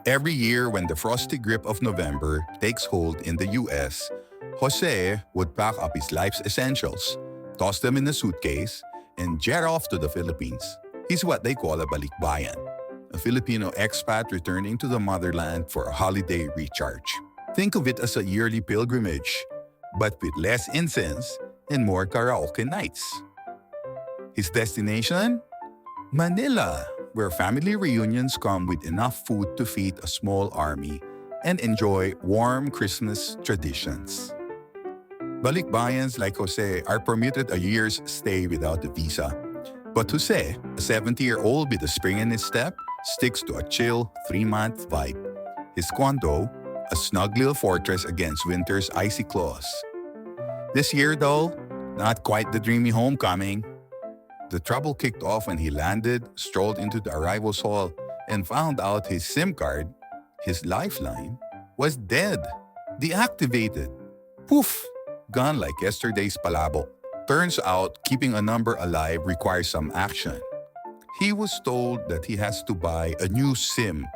Every year when the frosty grip of November takes hold in the US, Jose would pack up his life's essentials, toss them in a suitcase, and jet off to the Philippines. He's what they call a balikbayan, a Filipino expat returning to the motherland for a holiday recharge. Think of it as a yearly pilgrimage, but with less incense and more karaoke nights. His destination? Manila, where family reunions come with enough food to feed a small army and enjoy warm Christmas traditions. Balikbayans like Jose are permitted a year's stay without a visa. But Jose, a 70-year-old with a spring in his step, sticks to a chill 3-month vibe. His condo, a snug little fortress against winter's icy claws. This year, though, not quite the dreamy homecoming. The trouble kicked off when he landed, strolled into the arrivals hall, and found out his SIM card, his lifeline, was dead. Deactivated. Poof! Gone like yesterday's palabo. Turns out, keeping a number alive requires some action. He was told that he has to buy a new SIM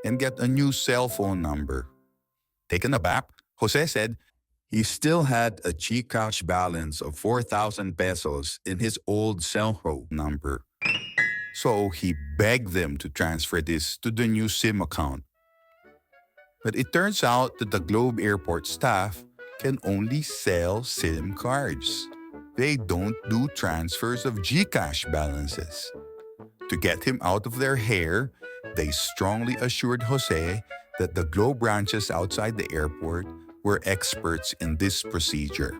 and get a new cell phone number. Taken aback, Jose said he still had a GCash balance of 4,000 pesos in his old cell phone number. So he begged them to transfer this to the new SIM account. But it turns out that the Globe Airport staff can only sell SIM cards. They don't do transfers of GCash balances. To get him out of their hair, they strongly assured Jose that the Globe branches outside the airport were experts in this procedure.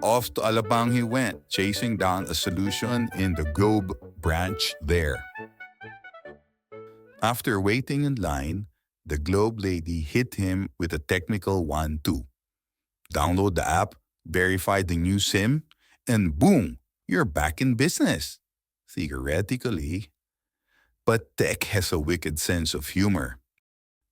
Off to Alabang he went, chasing down a solution in the Globe branch there. After waiting in line, the Globe lady hit him with a technical 1-2. Download the app, verify the new SIM, and boom, you're back in business. Theoretically. But tech has a wicked sense of humor.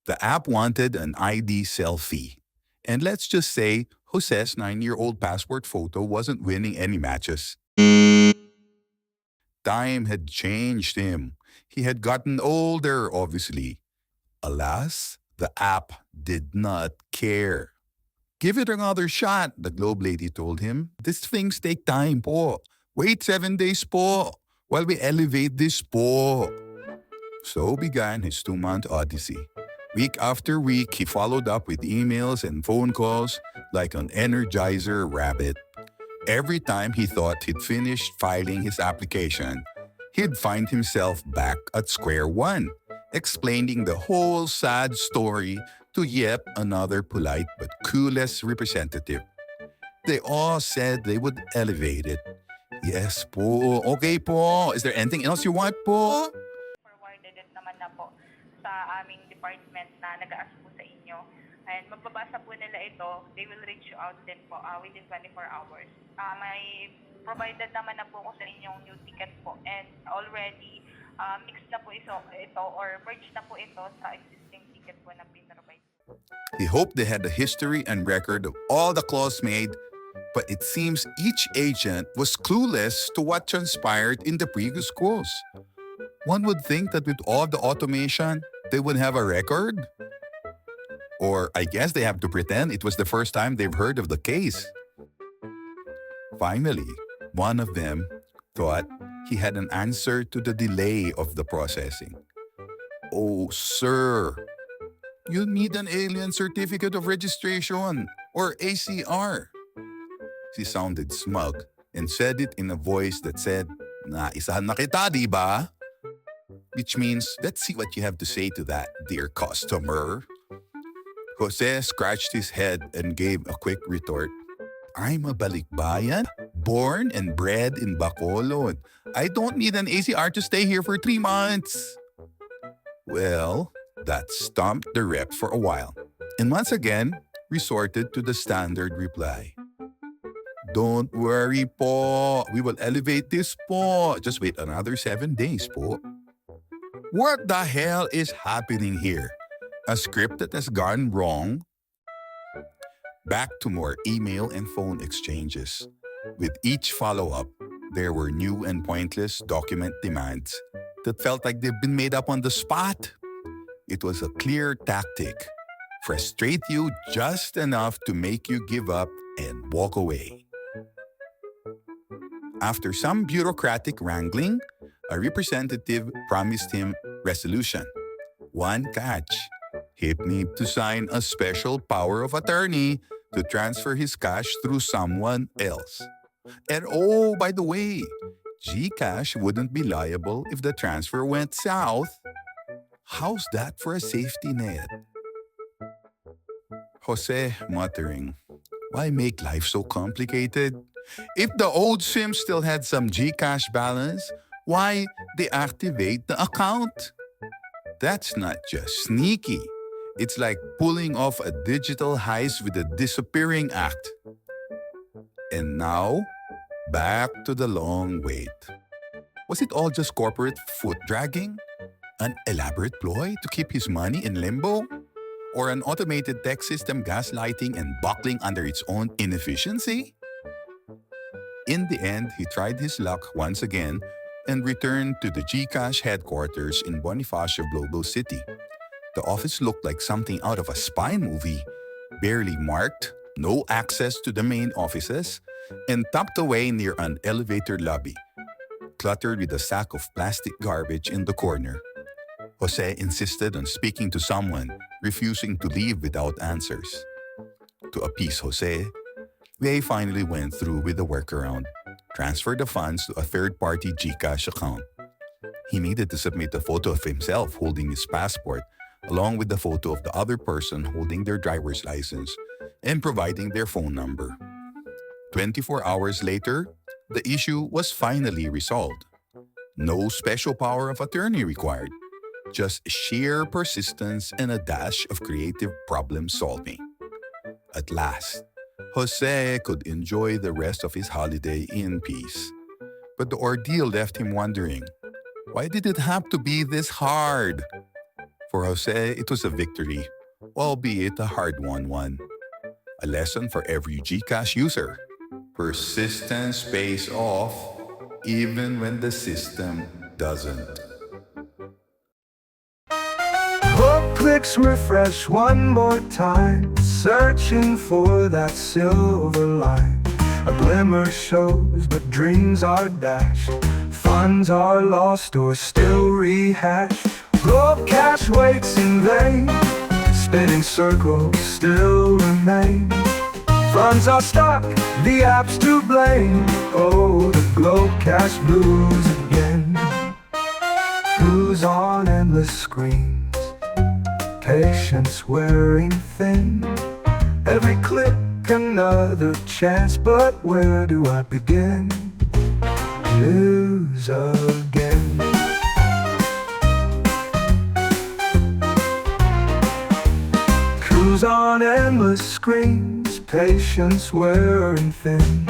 The app wanted an ID selfie. And let's just say Jose's 9-year-old passport photo wasn't winning any matches. Time had changed him. He had gotten older, obviously. Alas, the app did not care. Give it another shot, the Globe lady told him. These things take time po. Wait 7 days po while we elevate this po. So began his 2-month odyssey. Week after week, he followed up with emails and phone calls like an Energizer rabbit. Every time he thought he'd finished filing his application, he'd find himself back at square one, explaining the whole sad story to yet another polite but clueless representative. They all said they would elevate it. Yes po, okay po. Is there anything else you want po? Forwarded it naman na po sa aming department na nag-aas po sa inyo. And magbabasa po nila ito, they will reach you out din po within 24 hours. May provided naman na po ko sa inyong new ticket po and already mixed na po ito or merged na po ito sa existing ticket po na pinrovide. He hoped they had a history and record of all the calls made, but it seems each agent was clueless to what transpired in the previous calls. One would think that with all the automation, they would have a record. Or I guess they have to pretend it was the first time they've heard of the case. Finally, one of them thought he had an answer to the delay of the processing. Oh, sir, you need an alien certificate of registration or ACR. She sounded smug and said it in a voice that said, "Naisahan na kita, di ba?" Which means, let's see what you have to say to that, dear customer. Jose scratched his head and gave a quick retort. I'm a balikbayan, born and bred in Bacolod. I don't need an ACR to stay here for 3 months. Well, that stumped the rep for a while, and once again resorted to the standard reply. Don't worry po, we will elevate this po. Just wait another 7 days po. What the hell is happening here? A script that has gone wrong? Back to more email and phone exchanges. With each follow-up, there were new and pointless document demands that felt like they've been made up on the spot. It was a clear tactic. Frustrate you just enough to make you give up and walk away. After some bureaucratic wrangling, a representative promised him resolution. One catch. He'd need to sign a special power of attorney to transfer his cash through someone else. And oh, by the way, GCash wouldn't be liable if the transfer went south. How's that for a safety net? Jose muttering, why make life so complicated? If the old SIM still had some GCash balance, why deactivate the account? That's not just sneaky. It's like pulling off a digital heist with a disappearing act. And now, back to the long wait. Was it all just corporate foot dragging? An elaborate ploy to keep his money in limbo? Or an automated tech system gaslighting and buckling under its own inefficiency? In the end, he tried his luck once again and returned to the GCash headquarters in Bonifacio, Global City. The office looked like something out of a spy movie, barely marked, no access to the main offices, and tucked away near an elevator lobby, cluttered with a sack of plastic garbage in the corner. Jose insisted on speaking to someone, refusing to leave without answers. To appease Jose, they finally went through with the workaround, transferred the funds to a third-party GCash account. He needed to submit a photo of himself holding his passport, along with the photo of the other person holding their driver's license and providing their phone number. 24 hours later, the issue was finally resolved. No special power of attorney required, just sheer persistence and a dash of creative problem solving. At last, Jose could enjoy the rest of his holiday in peace. But the ordeal left him wondering, why did it have to be this hard? For Jose, it was a victory, albeit a hard-won one. A lesson for every GCash user. Persistence pays off even when the system doesn't. Hook clicks refresh one more time, searching for that silver line. A glimmer shows, but dreams are dashed. Funds are lost or still rehashed. GCash waits in vain, spinning circles still remain. Funds are stuck, the app's to blame. Oh, the GCash blues again. Who's on endless screens, patience wearing thin. Every click another chance, but where do I begin? Lose again. Cruise on endless screens, patience wearing thin.